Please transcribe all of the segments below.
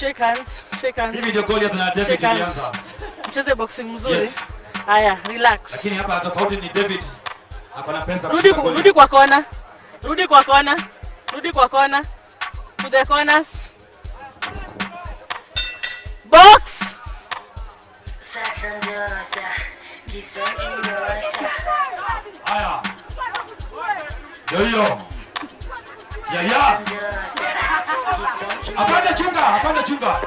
Shake hands. Shake hands. Hivi ndio Goliath na David ilianza. Mcheze boxing mzuri. Haya, relax. Lakini hapa tofauti ni David. Hapana pesa. Rudi kwa kona. Rudi kwa kona. Rudi kwa kona. To the corners. Box. Haya. Yo. Ya. Apande chunga.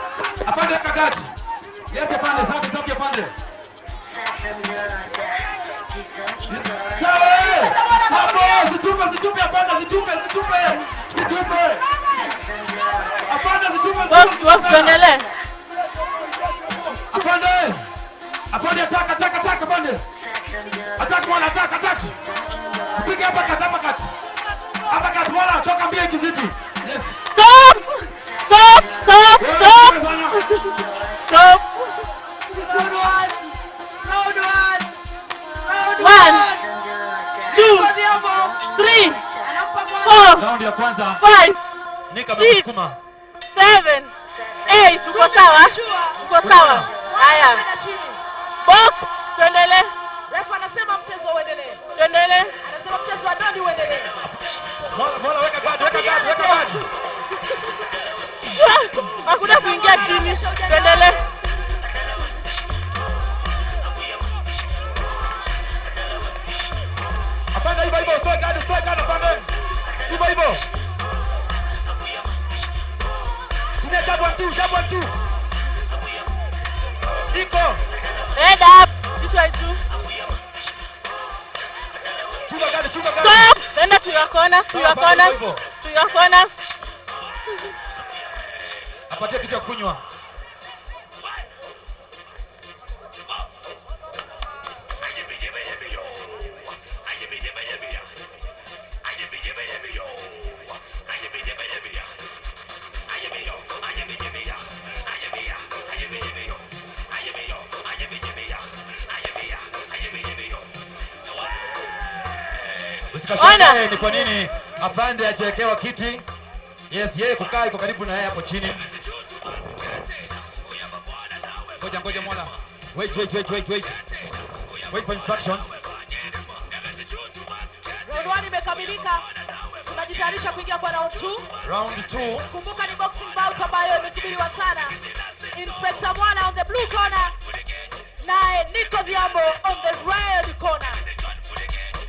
Apande kakati. Yes, apande, sabi apande. Hapo, situpe apande, situpe. Apande, situpe. Box, tuendelee. Apande, attack, apande. Attack Mwala, attack. Piga hapa kati. Hapa kati Mwala, toka mbio kizidi. Yes. Stop. One, 2, 3, 4. Round ya kwanza. 5. Nika msukuma. 7. 8. Uko sawa? Haya. Box, tuendelee. Refa anasema mchezo uendelee. Tuendelee. Anasema mchezo wa ndondi uendelee. Mwala weka guard. Hakuna kuingia chini. Tuendelee. Apande hivyo, stoi guard apande. Hivyo. Tuna jab one two. Iko. Head up. This way too. Chunga guard. Stop. Stand to your corners. Apatie kitu ya kunywa. Usikashangae ni kwa nini afande ajekewa kiti. Yes, yeye kukaa iko karibu na yeye hapo chini. Ngoja Mwala. Wait. Wait for instructions. Round 1 imekamilika. Tunajitayarisha kuingia kwa round 2. Round 2. Kumbuka ni boxing bout ambayo imesubiriwa sana. Inspector Mwala on the blue corner. Naye Nico Diambo on the red corner.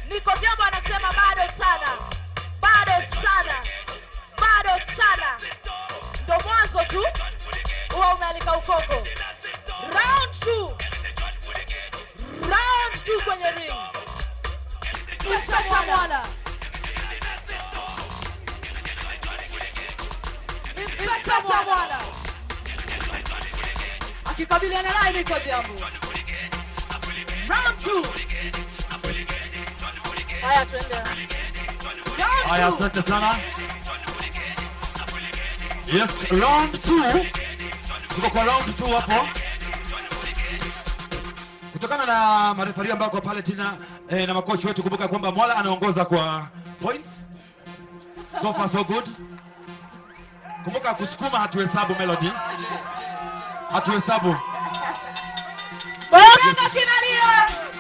Nico Diambo anasema bado sana. Ndo mwanzo tu. Huwa umealika ukoko. Round 2 kwenye ring. Inspector Mwala. Akikabiliana naye Nico Diambo. Round 2. Haya, twende. Haya, asante sana. Yes, round 2. Tuko kwa round 2 hapo. Kutokana na marefari ambao kwa pale tena na makochi wetu, kumbuka kwamba Mwala anaongoza kwa points. So far so good. Kumbuka kusukuma hatuhesabu Melody. Hatuhesabu.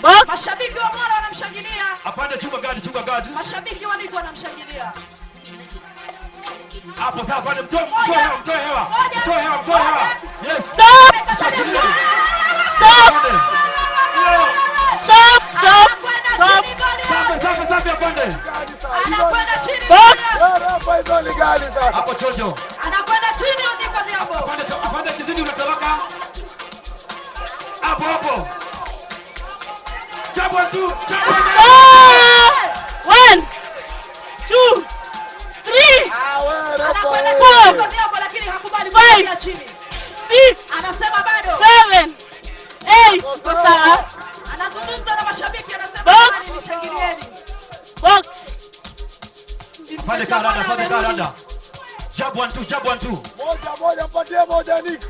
Box. Mashabiki wa Mwala wanamshangilia. Apande chunga guard. Mashabiki wa Nico wanamshangilia. Hapo sasa pale mtoe hewa. Yes. Stop. Safi apande. Anakwenda chini. Hapo chojo. Anakwenda chini Nico Diambo. Apande kizidi unatoroka. Hapo. Jab 1 2. 1 2 3. Anakwenda chini Nico Diambo lakini hakubali kuingia chini. 6. Anasema bado. 7. 8. Sawa. Anazungumza na mashabiki anasema jamani nishangilieni. Box. Fanya karada. Jab 1 2. Moja mpatie Nick.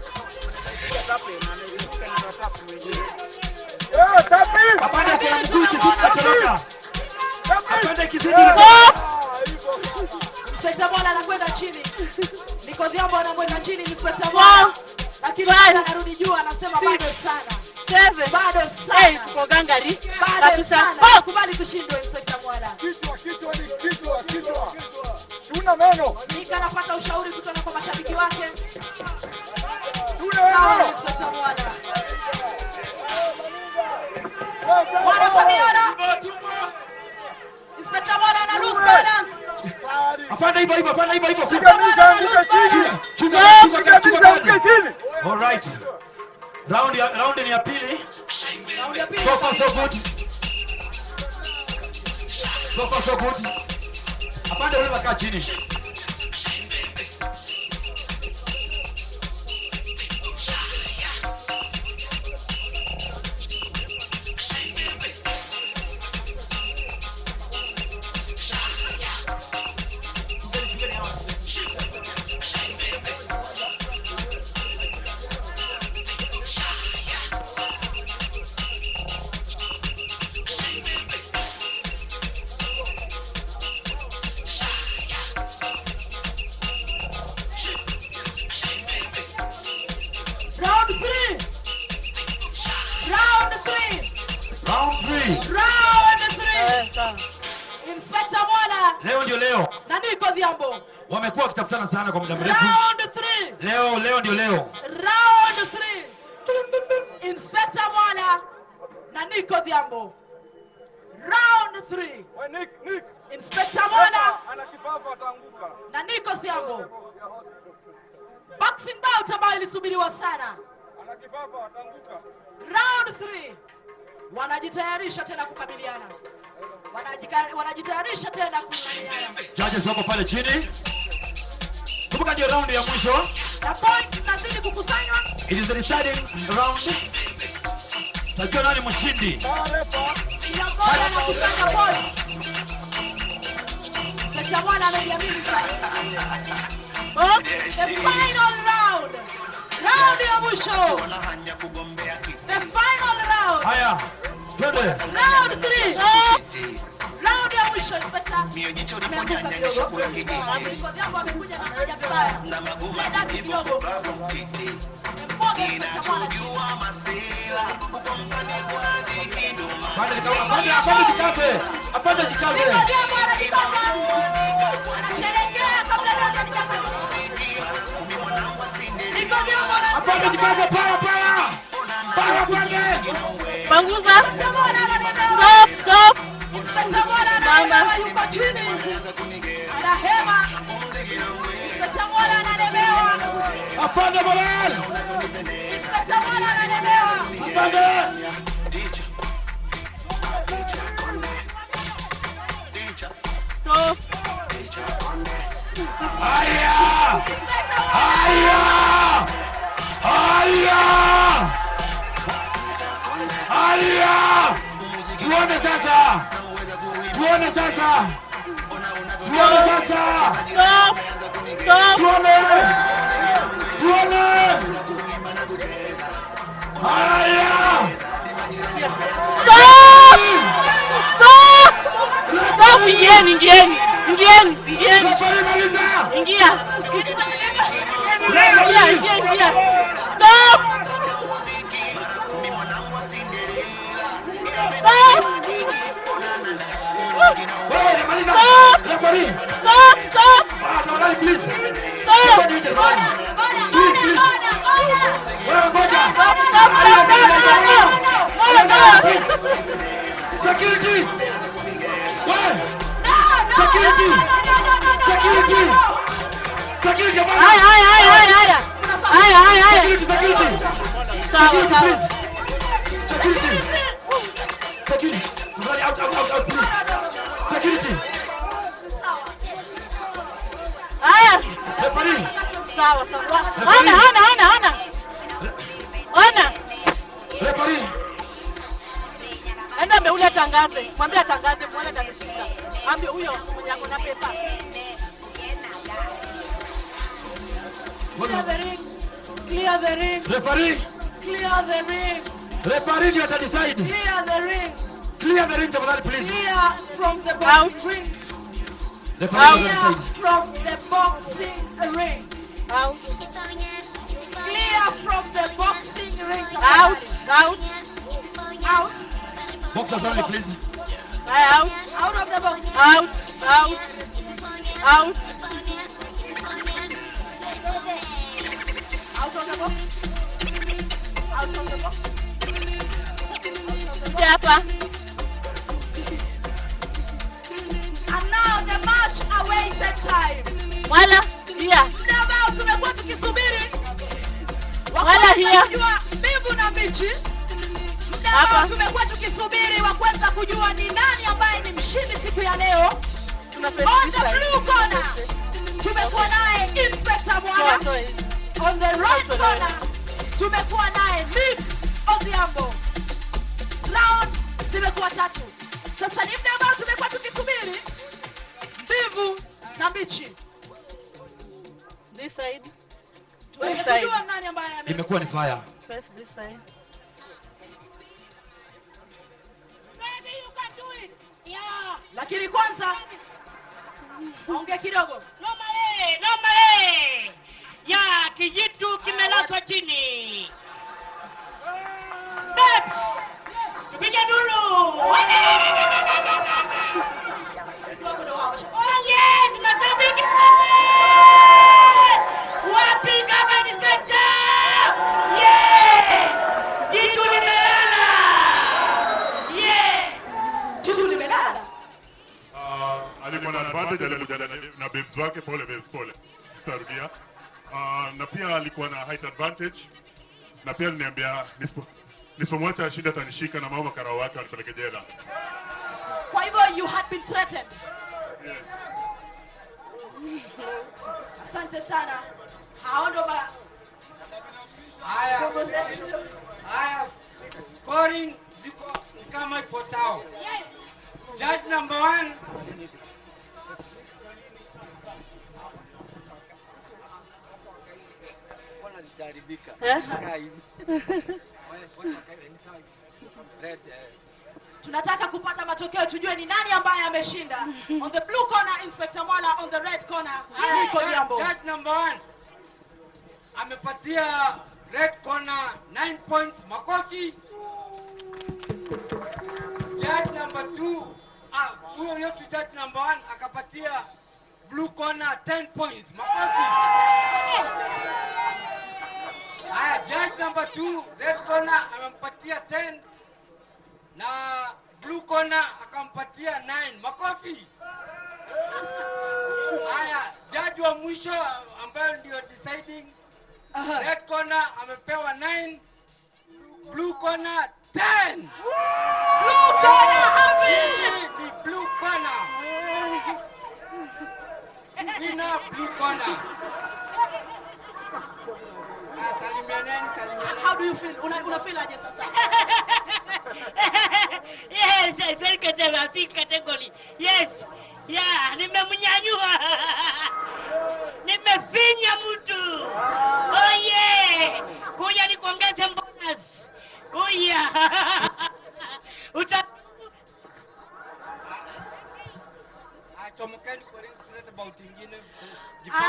Apande kwa mguu kizidi unatoroka. Apande kizidi. Inspector Mwala anakwenda chini. Niko Dhiambo anamweka chini Inspector Mwala. Lakini anarudi juu anasema bado sana. 7 Bado sana. 8 tuko gangari. Bado sana. Kubali kushindwa Inspector Mwala. Kichwa. Tuna meno. Nika anapata ushauri kutoka kwa mashabiki wake. Tuna meno. Inspector Mwala. Mwala Fabiana. Inspector Mwala ana lose balance. Afande hivyo. Chunga. All right. Round ni ya pili. So far so good. Afande unaweza kaa chini. Inspector Mwala. Leo ndio leo. Na niko Dhiambo. Wamekuwa wakitafutana sana kwa muda mrefu. Round 3. Leo ndio leo. Round 3. Inspector Mwala na niko Dhiambo. Round 3. Nick. Inspector Mwala Ana kifafa ataanguka. na niko Dhiambo. Boxing bout ambayo ilisubiriwa sana. Ana kifafa ataanguka. Round 3. Wanajitayarisha tena kukabiliana. Wanajitayarisha tena kushindana. Judges wako pale chini. Kumbuka ndio round ya mwisho. Na points nazidi kukusanywa. It is the deciding round. Tajua nani mshindi. Kila mmoja anakusanya points. Inspector Mwala amejiamini sana. The final round. Round ya mwisho. The final round. Haya. Twende. Round 3. Round ya mwisho Inspector. Ameanguka kidogo. Niko Dhiambo amekuja na moja vibaya. Leda kidogo. Mmoja Inspector Mwala. Apande jikaze. Niko Dhiambo anajikaza. Anasherehekea kabla ya kujikaza. Niko Dhiambo anajikaza. Apande jikaze para. Panguza. Stop. Inspector Mwala anaelewa yuko chini. Anahema. Inspector Mwala analemewa. Apande moral. Inspector Mwala analemewa. Apande. Stop. Haya. Tuone sasa. Stop. Tuone. Haya. Stop. Ingieni. Ingia. Stop. Security. Enda mbe ule atangaze. Mwambie atangaze muone atamshika. Ambie huyo mwenye ako na pepa. Clear the ring. Referee. Clear the ring. Referee ndio atadecide. Clear the ring. Clear the ring tafadhali please. Clear from the boxing ring. Referee Clear from Boxers only, please. Out. Out of the box. Out. Out. Out. Out of the box. Out of the box. Japa. And now the much awaited time. Mwala, here. Muda ambao tumekuwa tukisubiri. Mwala, here. Kujua mbivu na mbichi. Muda ambao tumekuwa tukisubiri wa kuweza kujua ni nani ambaye ni mshindi siku ya leo. On the blue corner, tumekuwa naye Inspector Mwala. On the right corner, tumekuwa naye Nick Odhiambo. Round zimekuwa tatu. Sasa ni muda ambao tumekuwa tukisubiri mbivu na mbichi. This side. Kujua nani ambaye imekuwa ni fire. Press this side. Baby, you can do it. Yeah. Lakini kwanza ongea kidogo. Nomale. Ya kijitu kimelatwa chini. Babs. Piga dulu. Oh yes, mashabiki. Wapi kama Inspector? Yeah. Jitu limelala. Yeah. Jitu limelala. Alikuwa na advantage, alikuja na babes wake, pole babes, pole. Sitarudia. Na pia alikuwa na height advantage. Na pia aliniambia nisipomwacha shida atanishika na mama karao wake wanipeleke jela. Kwa hivyo you had been threatened. Yes. Asante sana. Hao ndo ba Haya, scoring ziko kama ifuatao. Judge number 1. tunataka kupata matokeo tujue ni nani ambaye ameshinda. On the blue corner Inspector Mwala, on the red corner Nick Odhiambo. Judge number 1 amepatia red corner 9 points, makofi. Judge number 2 huyo yote judge number 1 akapatia blue corner 10 points, makofi. Haya, judge number 2 red corner amempatia 10 na blue corner akampatia 9, makofi. Haya, judge wa mwisho ambaye ndio deciding, red corner amepewa 9, blue corner 10. Blue corner happy. The blue corner. Winner blue corner. Salimianeni. How do you feel? Una feel aje sasa? Yes, I feel category. Yes. Yeah, nimemnyanyua. Nimefinya mtu. Oh yeah. Kuja nikuongeze bonus. Kuja.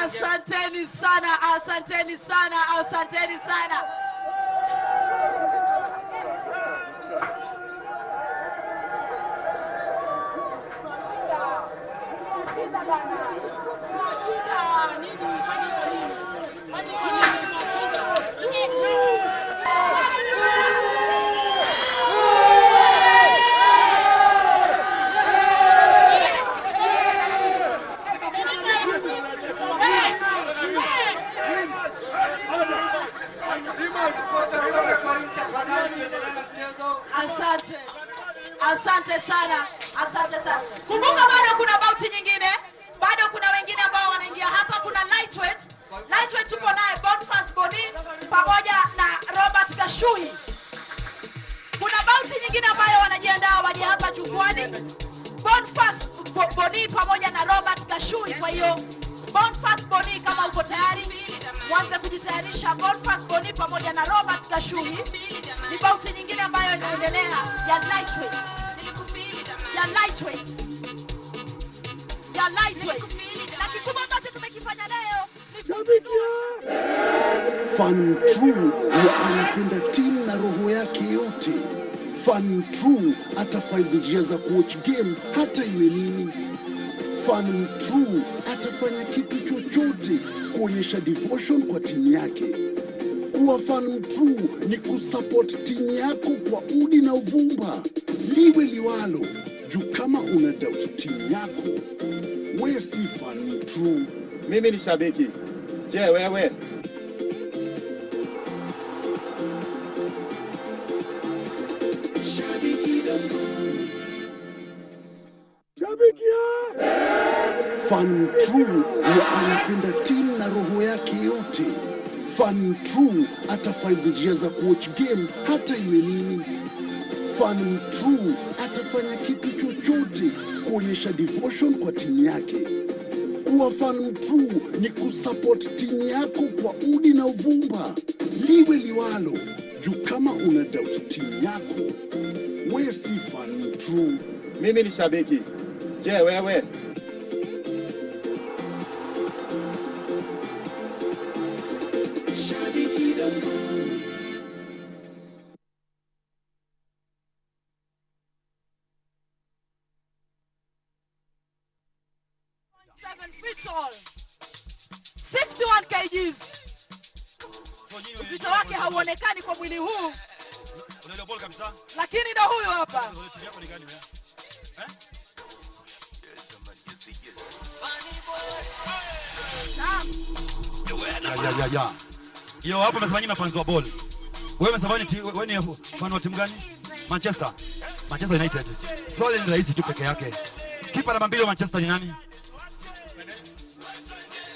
Asanteni sana. Asante sana. Kumbuka bado kuna bauti nyingine. Bado kuna wengine ambao wanaingia hapa. Kuna lightweight. Lightweight tupo naye Bonfas Boni pamoja na Robert Gashui. Kuna bauti nyingine ambayo wanajiandaa waje hapa jukwani. Bonfas Boni pamoja na Robert Gashui. Kwa hiyo Bonfas Boni, kama uko tayari, mwanze kujitayarisha. Bonfas Boni pamoja na Robert Gashui. Ni bauti nyingine ambayo inaendelea ya lightweight. Ya lightweight. Na kikubwa ambacho tumekifanya leo Fan true anapenda timu na roho yake yote. Fan True atafind njia za kuwatch game hata iwe nini. Fan True atafanya kitu chochote kuonyesha devotion kwa timu yake. Kuwa fan true ni kusupport timu yako kwa udi na uvumba. Liwe liwalo, juu kama una doubt timu yako, wewe si fan true. Mimi ni shabiki. Je, wewe? Fan True ya anapenda timu na roho yake yote. Fan True atafind njia za kuwatch game hata iwe nini. Fan True atafanya kitu chochote kuonyesha devotion kwa timu yake. Kuwa fan true ni kusupport timu yako kwa udi na uvumba. Liwe liwalo, juu kama una doubt timu yako, wewe si fan true. Mimi ni shabiki. Je, wewe? Feet tall. 61 kgs. Uzito wake hauonekani kwa mwili huu. Lakini ndo huyu hapa. Ya. Yo, hapa umesema nyinyi mfans wa ball. Wewe umesema wewe ni fan wa timu gani? Manchester United. Swali ni rahisi tu peke yake. Kipa namba 2 wa Manchester ni nani?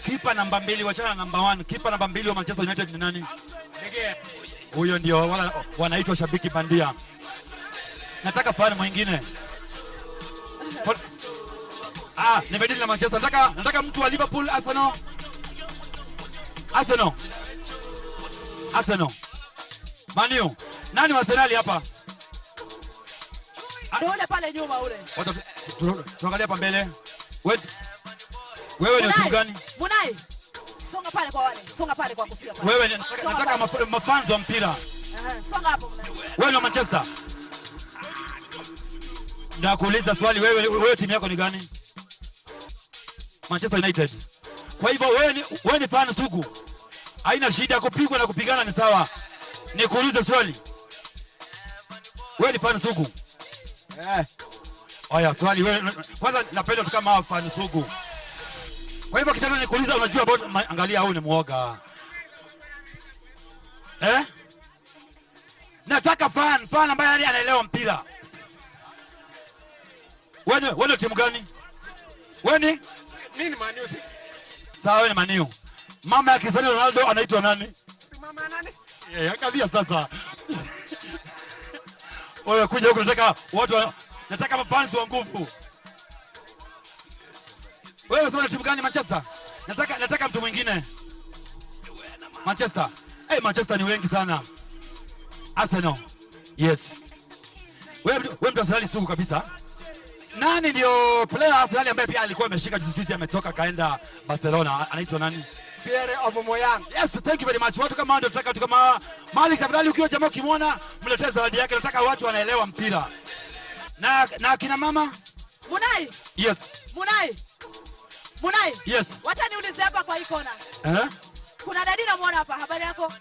Kipa namba 2 wachana na namba 1. Kipa namba 2 wa Manchester United ni nani? Huyo ndio wanaitwa shabiki bandia. Nataka fan mwingine. Nimedili na Manchester. Nataka mtu wa Liverpool, Arsenal. Man U. Nani wa Arsenal hapa? Ndio ule pale nyuma ule. Tuangalia hapa mbele. Wewe ni timu gani? Munai. Songa pale kwa wale. Songa pale kwa kufia pale. Wewe nataka mafans wa mpira. Songa hapo Munai. Wewe ni wa Manchester. Nakuuliza swali, wewe timu yako ni gani? Manchester United. Kwa hivyo wewe ni fan sugu. Haina shida, kupigwa na kupigana ni sawa. Nikuulize swali. Wewe ni fan sugu? Haya, swali wewe kwanza napenda tu kama fan sugu. Kwa hivyo kitendo nikuuliza, unajua angalia huyu ni muoga. Nataka fan ambaye anaelewa mpira. Wewe ni timu gani? Wewe ni? Mimi ni Man U. Sawa, wewe ni Man U. Mama ya Cristiano Ronaldo anaitwa nani? Mama nani? Angalia sasa. Wewe kuja huko nataka mafans wa nguvu. Wewe unasema timu gani? Manchester. Nataka mtu mwingine. Manchester. Manchester ni wengi sana. Arsenal. Yes. Wewe mtasali sugu kabisa. Nani ndio player Arsenal ambaye pia alikuwa ameshika juzi ametoka kaenda Barcelona? Anaitwa nani? Pierre Aubameyang. Yes, thank you very much. Watu kama ndio tunataka kama Malik tafadhali, ukiwa jamaa ukimwona mletee zawadi yake. Nataka watu wanaelewa mpira. Na kina mama? Munai. Yes. Munai. Yes. Wacha niulize hapa kwa hii kona. Kuna dadi namuona hapa. Habari yako?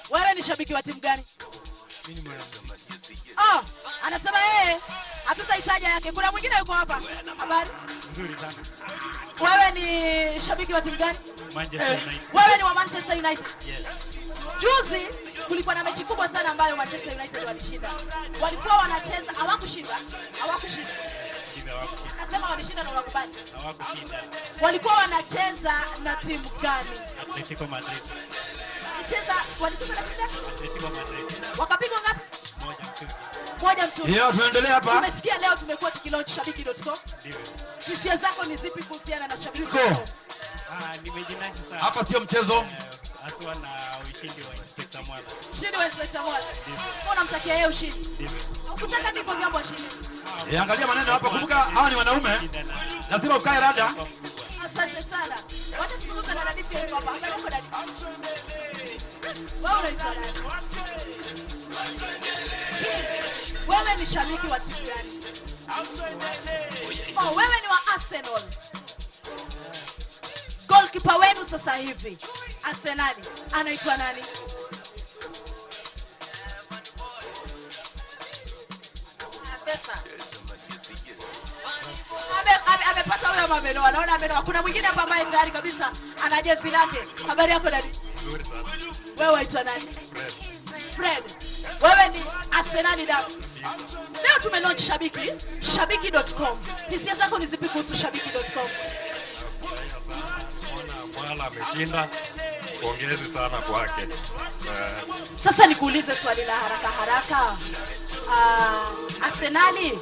Wewe ni shabiki wa timu gani? Mimi ni anasema hatutahitaja yake. Kuna mwingine yuko hapa. Habari? nzuri sana. Wewe ni shabiki wa timu gani? Manchester United. Wewe ni wa Manchester United? Yes. Juzi kulikuwa na mechi kubwa sana ambayo Manchester United walishinda. Walikuwa wanacheza, hawakushinda. Nasema walishinda na wakubali. Hawakushinda. Walikuwa wanacheza na timu gani? Atletico Madrid. Walicheza na timu gani? Atletico Madrid. Wakapigwa ngapi? 1-2. Ndio tunaendelea hapa. Tumesikia leo tumekuwa tukilaunch shabiki.com. Ndio. Hisia zako ni zipi kuhusiana na shabiki? Nimejinasi sana. Hapa sio mchezo. Aswa na ushindi wa Inspector Mwala. Ushindi wa Inspector Mwala. Mbona mtakia yeye ushindi? Ndio. Ukutaka ndipo jambo ushindi. Angalia maneno hapa, kumbuka hawa ni wanaume. Lazima ukae rada. Asante sana. Wacha tuzungumze na Dadi pia hapa. Habari yako Dadi? Wewe unaitwa nani? ni shabiki wa timu gani? Oh, wewe ni wa Arsenal. Goalkeeper wenu sasa hivi Arsenali anaitwa nani? Amepata huyo mameno. Anaona ameno. Kuna mwingine hapa ambaye tayari kabisa ana jezi lake. Habari yako dadi? Wewe waitwa nani? Fred. Wewe ni Arsenali damu. Leo tumelaunch Shabiki, shabiki.com. Hisia zako ni zipi kuhusu shabiki.com? Mwala ameshinda. Pongezi sana kwake. Sasa nikuulize swali la haraka. Arsenali,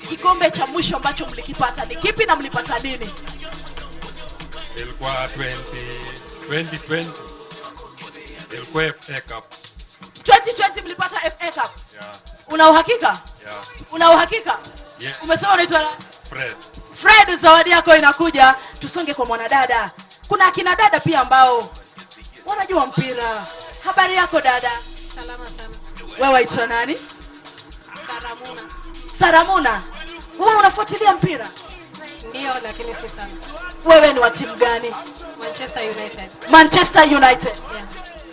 kikombe cha mwisho ambacho mlikipata ni kipi na mlipata nini? Ilikuwa 2020. Ilikuwa FA Cup. 2020 mlipata FA Cup? Yeah. Una uhakika? Yeah. Una uhakika? Yeah. Umesema unaitwa Fred. Fred, zawadi yako inakuja. Tusonge kwa mwanadada. Kuna akina dada pia ambao wanajua mpira. Habari yako dada? Salama sana. Wewe waitwa nani? Saramuna. Saramuna. Wewe unafuatilia mpira? Ndio, lakini si sana. Wewe ni wa timu gani? Manchester United. Manchester United. Yeah.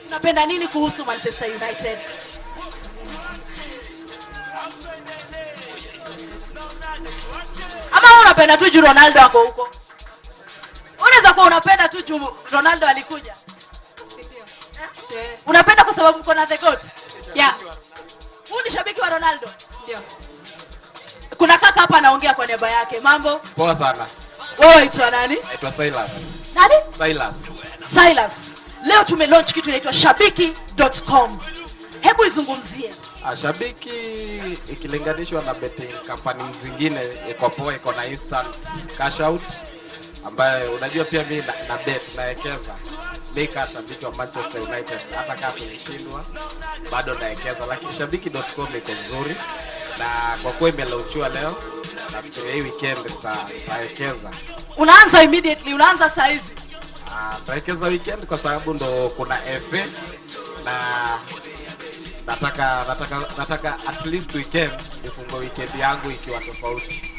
Unapenda nini kuhusu Manchester United? Ama unapenda tu juu Ronaldo wako huko? Unaweza kuwa unapenda tu juu Ronaldo alikuja? Ndio. Yeah. Unapenda kwa sababu mko na the goat? Yeah. Wewe ni shabiki wa Ronaldo? Ndio. Kuna kaka hapa anaongea kwa niaba yake. Mambo? Poa sana. Wewe waitwa nani? Naitwa Silas. Nani? Silas. Silas. Leo tumelaunch kitu inaitwa shabiki.com. Hebu izungumzie. Shabiki ikilinganishwa na betting company zingine iko poa, iko na instant cash out ambaye unajua pia mimi na bet naekeza. Mimi shabiki wa Manchester United, hata kama tulishindwa bado naekeza, lakini shabiki.com iko nzuri na kwa kweli imelaunchwa leo. Nafikiri hii weekend nitaekeza. Unaanza immediately, unaanza saa hizi? Nitaekeza weekend kwa sababu ndo kuna FA na nataka at least weekend nifungue weekend yangu ikiwa tofauti.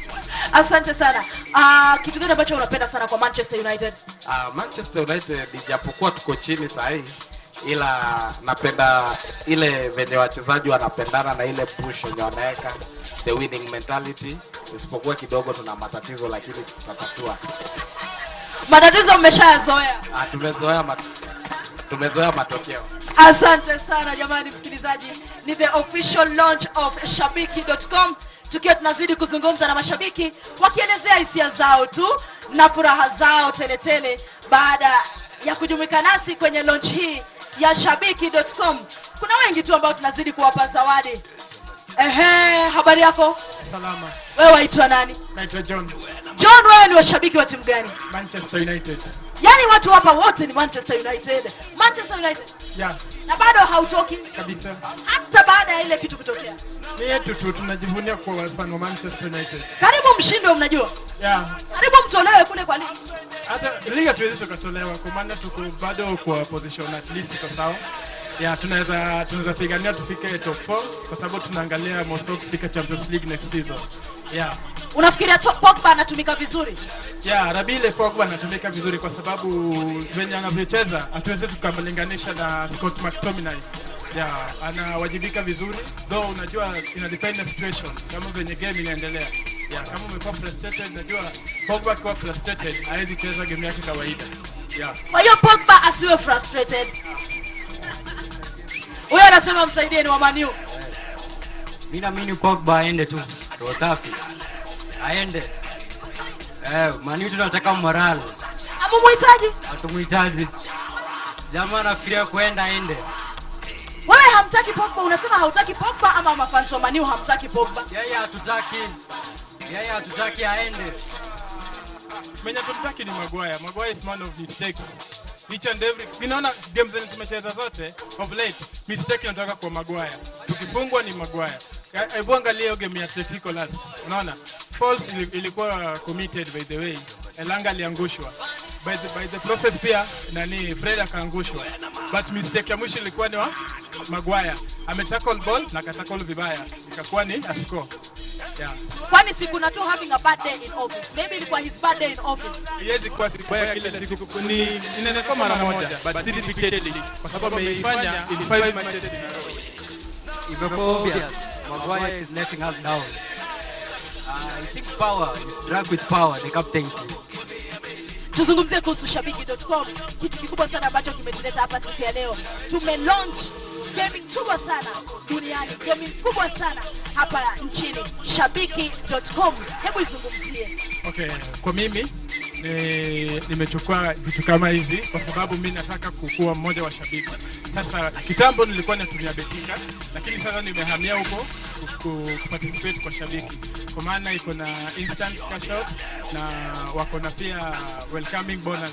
Asante sana. Kitu gani ambacho unapenda sana kwa Manchester United? Manchester United ijapokuwa tuko chini sasa ila napenda ile venye wachezaji wanapendana na ile push yenye wanaweka, the winning mentality. Isipokuwa kidogo tuna matatizo lakini tutatatua. Matatizo mmeshayazoea? Tumezoea matokeo. Asante sana jamani msikilizaji. Ni the official launch of shabiki.com. Tukiwa tunazidi kuzungumza na mashabiki wakielezea hisia zao tu na furaha zao teletele baada ya kujumuika nasi kwenye launch hii ya shabiki.com. Kuna wengi tu ambao tunazidi kuwapa zawadi. Habari yako? Salama. Wewe waitwa nani? Naitwa John. John, wewe ni washabiki wa timu gani? Manchester United. Yaani watu hapa wote ni Manchester United. Manchester United. Yeah. Na bado hautoki? Kabisa. Hata baada ya ile kitu kutokea. Ni yetu tu tunajivunia kwa fan wa Manchester United. Karibu mshindwe mnajua? Yeah. Karibu mtolewe kule kwa ligi. Hata liga tuweze tukatolewa kwa maana tuko bado kwa position at least kwa sawa. Yeah, tunaweza pigania tufike top 4 kwa sababu tunaangalia most of kufika Champions League next season. Yeah. Unafikiria Pogba anatumika vizuri? Yeah, Rabile Pogba anatumika vizuri kwa sababu venye anavyocheza hatuwezi tukamlinganisha na Scott McTominay. Yeah, anawajibika vizuri. Though unajua ina depend na situation kama venye game inaendelea. Yeah, kama umekuwa frustrated unajua Pogba akiwa frustrated hawezi cheza game yake kawaida. Yeah. Kwa hiyo Pogba asiwe frustrated. Huyo anasema msaidieni wa Man U. Mimi naamini Pogba aende tu. Roho safi. Aende. Man U tunataka morale. Hamumuhitaji? Hatumuhitaji. Jamaa anafikiria kwenda aende. Wewe hamtaki Pogba, unasema hautaki Pogba ama mafans wa Man U hamtaki Pogba? Yeye hatutaki. Yeye hatutaki aende. Mwenye tunataka ni Maguire. Maguire is man of mistakes. Each and every ninaona games zenye tumecheza zote of late mistake inatoka kwa Maguire. Tukifungwa ni Maguire. Hebu angalia hiyo game ya Atletico last. Unaona? False ilikuwa committed by the way. Elanga aliangushwa. By the process pia nani Fred akaangushwa. but mistake ya mwisho ilikuwa ni wa Maguire. Ametackle ball na katackle vibaya. Ikakuwa ni a score. Yeah. Kwani siku na tu having a bad day in office. Maybe ilikuwa his bad day in office. Yezi kwa siku ya kila siku ni inaweza mara moja but certificatedly kwa sababu ameifanya in 5 matches in a row. Imekuwa obvious. Maguire is letting us down. I think power is drug with power, the captaincy. Tuzungumzie kuhusu shabiki.com. Kitu kikubwa sana ambacho kimetuleta hapa siku ya leo. Tume-launch gaming kubwa sana duniani. Gaming kubwa sana hapa nchini. Shabiki.com. Hebu izungumzie. Okay, kwa mimi nimechukua vitu kama hivi kwa sababu mimi nataka kukua mmoja wa shabiki. Sasa kitambo nilikuwa natumia betika, lakini sasa nimehamia huko kuparticipate kwa shabiki. Kwa maana iko na instant cash out na wako na pia welcoming bonus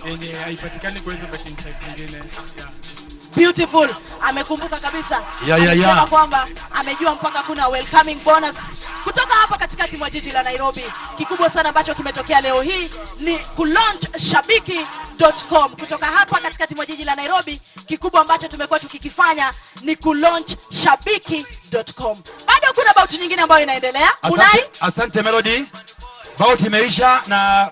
yenye haipatikani kwa hizo betting sites zingine. Yeah. Beautiful. Amekumbuka kabisa. Amesema kwamba amejua mpaka kuna welcoming bonus kutoka hapa katikati mwa jiji la Nairobi. Kikubwa sana ambacho kimetokea leo hii ni kulaunch shabiki.com. Kutoka hapa katikati mwa jiji la Nairobi, kikubwa ambacho tumekuwa tukikifanya ni kulaunch shabiki.com. Bado kuna bout nyingine ambayo inaendelea. Asante Melody. Bout imeisha na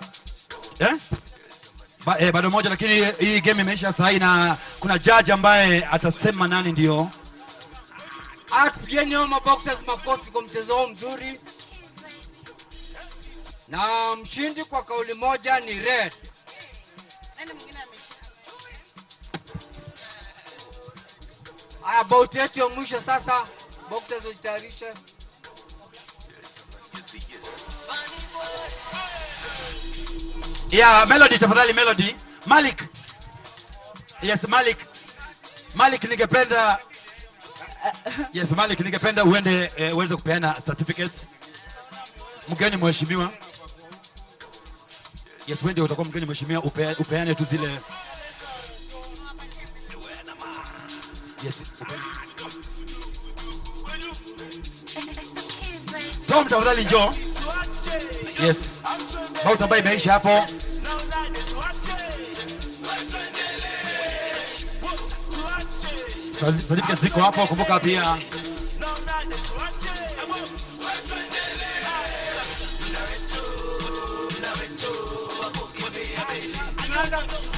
bado moja, lakini hii game imeisha sasa na kuna judge ambaye atasema nani ndio. Atupigeni hao maboxers makofi kwa mchezo huu mzuri. Na mshindi kwa kauli moja ni red. Nani mwingine ameshinda? Haya, bout yetu ya mwisho sasa. Boxers wajitayarishe. Yeah, Melody tafadhali Melody. Malik. Yes, Malik. Malik ningependa uende uweze kupeana certificates. Mgeni mheshimiwa. Yes, uende utakuwa mgeni mheshimiwa, upeane tu zile. Yes. Tom tafadhali njoo. Yes. Bout ambayo imeisha hapo. Certificates ziko hapo, kumbuka pia.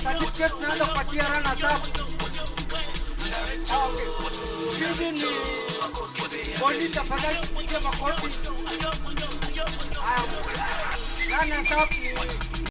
Certificate tunaenda kupatia runners up. Okay. Ni bodi tafadhali kupigia makofi. Runners up ni